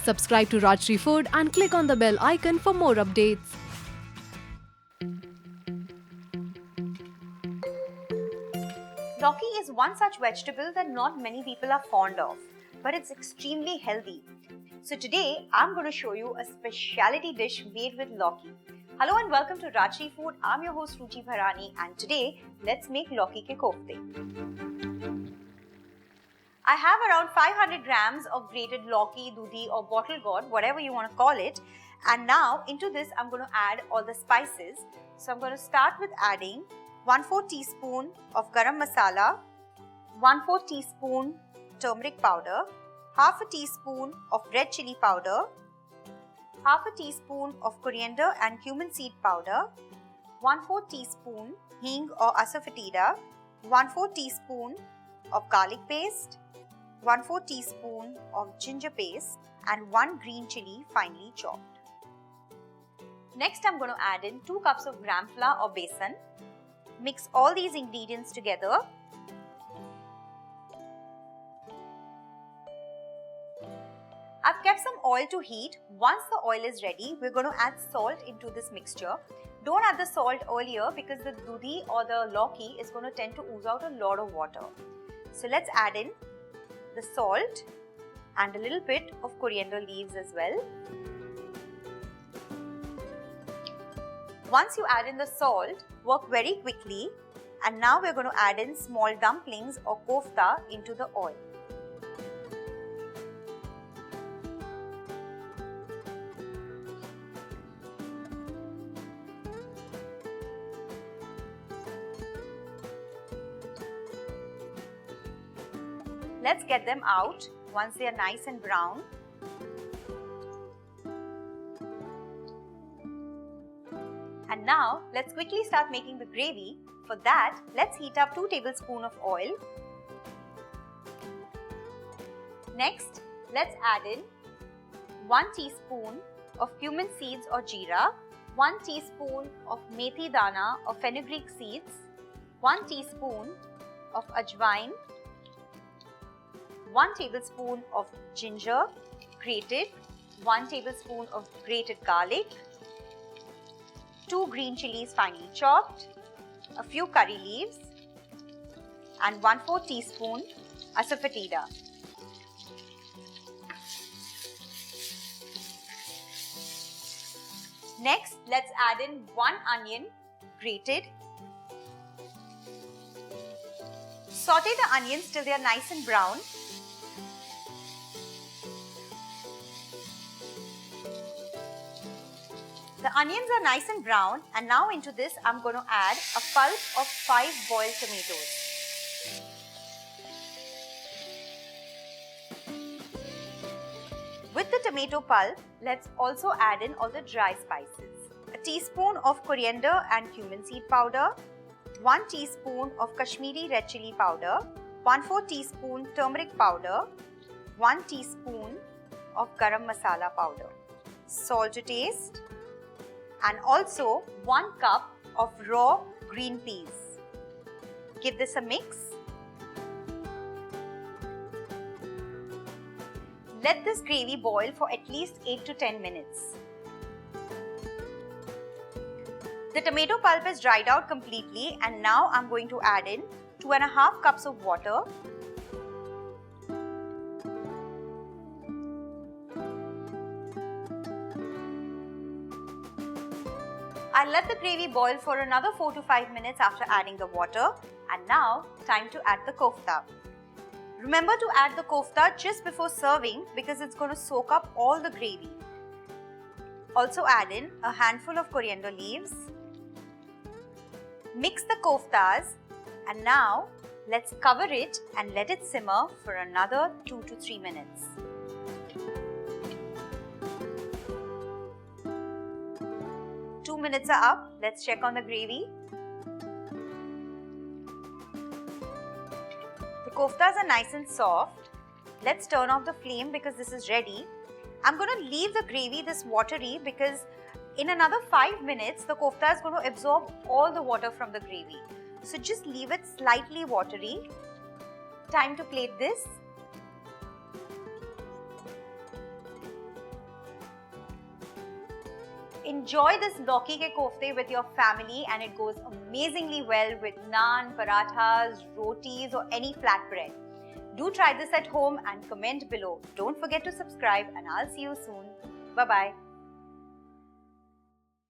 Subscribe to Rajshri Food and click on the bell icon for more updates. Lauki is one such vegetable that not many people are fond of, but it's extremely healthy. So today, I'm going to show you a speciality dish made with Lauki. Hello and welcome to Rajshri Food. I'm your host Ruchi Bharani, and today, let's make Lauki ke kofte. I have around 500 grams of grated Lauki, Dudhi or Bottle Gourd, whatever you want to call it. And now into this, I'm going to add all the spices. So I'm going to start with adding 1/4 teaspoon of Garam Masala, 1/4 teaspoon Turmeric powder, half a teaspoon of Red Chilli powder, half a teaspoon of Coriander and Cumin seed powder, 1/4 teaspoon hing or Asafoetida, 1/4 teaspoon of garlic paste, 1/4 teaspoon of ginger paste and 1 green chilli finely chopped. Next, I'm going to add in 2 cups of gram flour or besan. Mix all these ingredients together. I've kept some oil to heat. Once the oil is ready, we're going to add salt into this mixture. Don't add the salt earlier because the dudhi or the lauki is going to tend to ooze out a lot of water. So let's add in the salt and a little bit of coriander leaves as well. Once you add in the salt, work very quickly, and now we're going to add in small dumplings or kofta into the oil. Let's get them out once they are nice and brown. And now, let's quickly start making the gravy. For that, let's heat up 2 tablespoons of oil. Next, let's add in 1 teaspoon of cumin seeds or jeera, 1 teaspoon of methi dana or fenugreek seeds, 1 teaspoon of ajwain, 1 tablespoon of ginger grated, 1 tablespoon of grated garlic, 2 green chilies finely chopped, a few curry leaves and 1/4 teaspoon Asafoetida. Next, let's add in 1 onion grated. Saute the onions till they are nice and brown. The onions are nice and brown, and now into this I'm going to add a pulp of 5 boiled tomatoes. With the tomato pulp, let's also add in all the dry spices. A teaspoon of coriander and cumin seed powder, 1 teaspoon of Kashmiri red chilli powder, 1/4 teaspoon turmeric powder, 1 teaspoon of Garam Masala powder, salt to taste, and also 1 cup of raw green peas. Give this a mix. Let this gravy boil for at least 8 to 10 minutes. The tomato pulp is dried out completely, and now I'm going to add in 2.5 cups of water. I'll let the gravy boil for another 4 to 5 minutes after adding the water. And now, time to add the kofta. Remember to add the kofta just before serving because it's going to soak up all the gravy. Also add in a handful of coriander leaves. Mix the koftas, and now let's cover it and let it simmer for another 2 to 3 minutes. Minutes are up. Let's check on the gravy. The koftas are nice and soft. Let's turn off the flame because this is ready. I'm going to leave the gravy this watery because in another 5 minutes the kofta is going to absorb all the water from the gravy. So just leave it slightly watery. Time to plate this. enjoy this Lauki ke kofte with your family, and it goes amazingly well with naan, parathas, rotis or any flatbread. Do try this at home and comment below. Don't forget to subscribe, and I'll see you soon. Bye-bye.